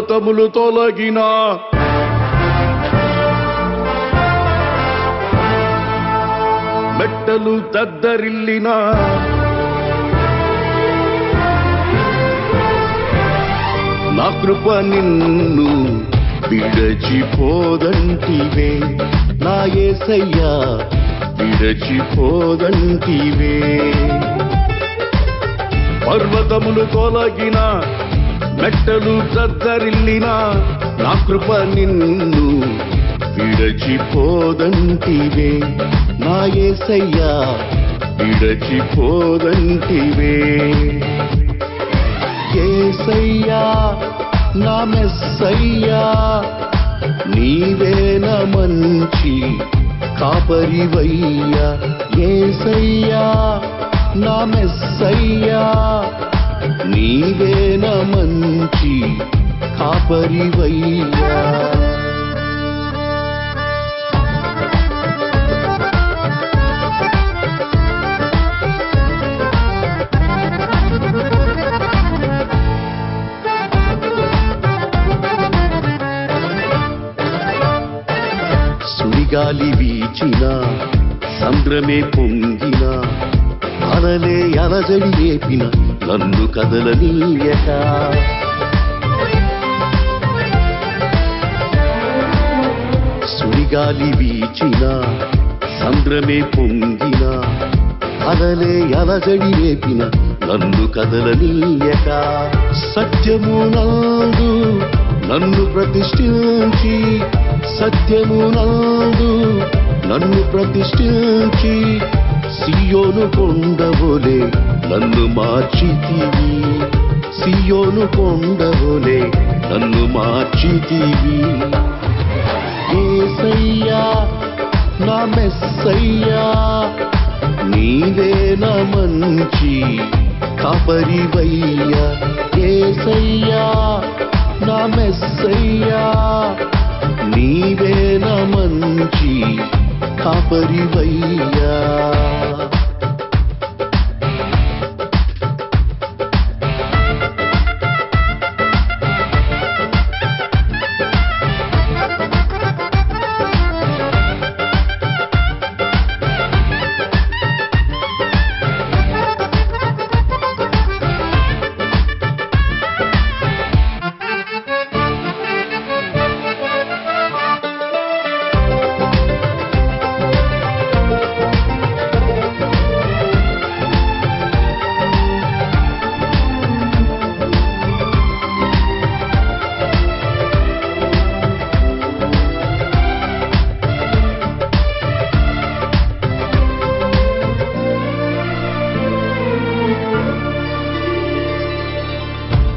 పర్వతములు తొలగిన మెట్టలు దద్దరిల్లిన నా కృప నిన్ను విడచిపోదంటివే నా యేసయ్యా విడచిపోదంటివే పర్వతములు తొలగిన మెట్టలు దద్దరిల్లిన నా కృప నిన్ను విడచిపోదంటివే నా యేసయ్యా విడచిపోదంటివే యేసయ్యా నా మెస్సయ్యా నీవేన మంచి కాపరివయ్యా యేసయ్యా నా మెస్సయ్యా నీవేన మంచి కాపరివయ్యా సుడిగాలి వీచిన సంద్రమే పొంగిన అలలే అలజడి రేపిన నన్ను కదలనీయక సుడిగాలి వీచిన సంద్రమే పొంగిన అలలే అలజడి రేపిన నన్ను కదలనీయక సత్యమునందు నన్ను ప్రతిష్ఠించి సత్యమునందు నన్ను ప్రతిష్ఠించి సియోను కొండవోలే నన్ను మార్చితివి సియోను కొండవోలే నన్ను మార్చితివి యేసయ్యా నా మెస్సయ్యా నీవే నా మంచి కాపరివయ్యా యేసయ్యా నా మెస్సయ్యా నీవే నా మంచి కాపరివయ్యా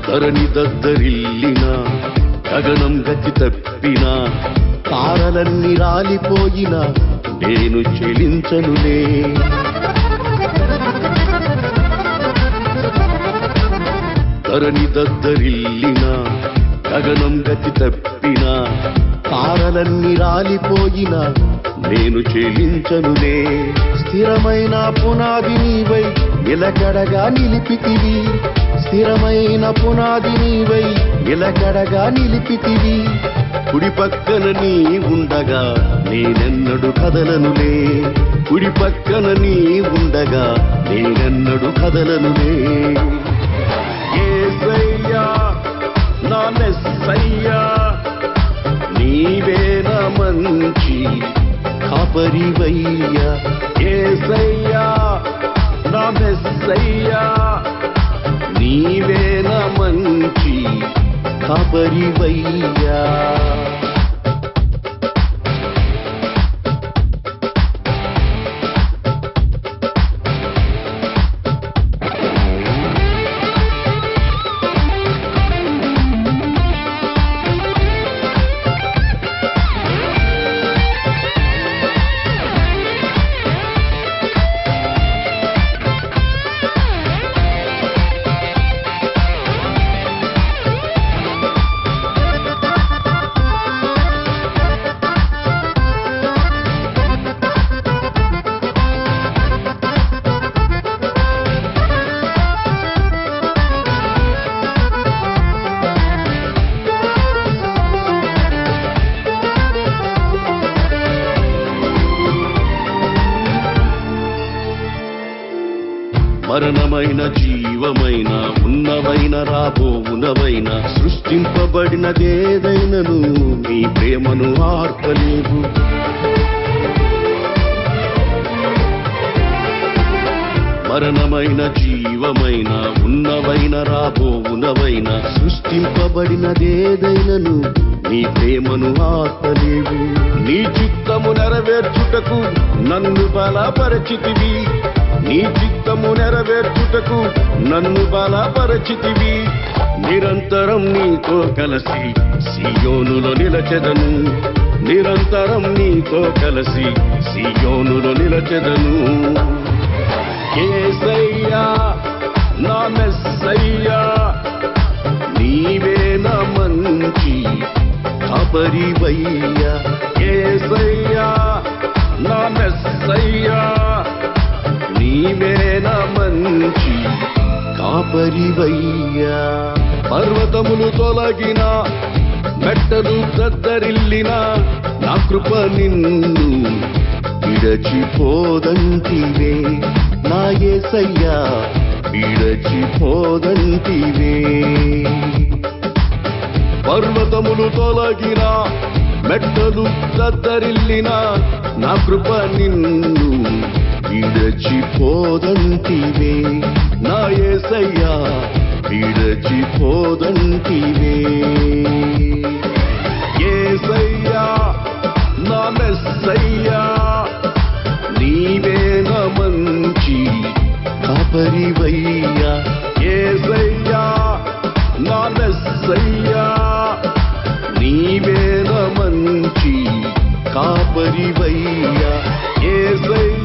ధరణి దద్దరిల్లిన గగనం గతి తప్పిన తారలన్నీ రాలిపోయిన నేను చెలించనులే ధరణి దద్దరిల్లిన గగనం గతి తప్పిన తారలన్నీ రాలిపోయిన నేను చెలించనులే స్థిరమైన పునాది నీవై నిలకడగా నిలిపితివి స్థిరమైన పునాది నీవై నిలకడగా నిలిపితివి కుడి పక్కన నీ ఉండగా నేనెన్నడు కదలనులే కుడి పక్కన నీ ఉండగా నేనెన్నడు కదలనులే యేసయ్యా నా మెస్సయ్యా నీవే నా మంచి కాపరివయ్యా యేసయ్యా నా మెస్సయ్యా నీవే నా మంచి కాపరివయ్యా మరణమైన జీవమైన ఉన్నవైన రాబోవునవైన సృష్టింపబడినదేదైనను నీ ప్రేమను ఆర్పలేవు. మరణమైన జీవమైన ఉన్నవైన రాబోవునవైన సృష్టింపబడినదేదైనను నీ ప్రేమను ఆర్పలేవు. నీ చిత్తము నెరవేర్చుటకు నన్ను బలపరచితివి. నీ చిత్తము నెరవేర్చుటకు నన్ను బలపరచితివి. నిరంతరం నీతో కలిసి సియోనులో నిలచెదను. నిరంతరం నీతో కలిసి సియోనులో నిలచెదను. యేసయ్యా నా మెస్సయ్యా, నీవే నా మంచి కాపరివయ్యా. యేసయ్యా నా మెస్సయ్యా, నీవే నా మంచి కాపరివయ్యా. పర్వతములు తొలగిన మెట్టలు దద్దరిల్లిన నా కృప నిన్ను విడచిపోదంటివే. నా యేసయ్యా విడచిపోదంటివే. పర్వతములు తొలగిన మెట్టలు దద్దరిల్లిన నా కృప నిన్ను విడచిపోదంటివే. నా యేసయ్యా విడచిపోదంటివే. యేసయ్యా నా మెస్సయ్యా, నీవే నా మంచి కాపరివయ్యా. యేసయ్యా నా మెస్సయ్యా, నీవే నా మంచి కాపరివయ్యా. యేసయ్యా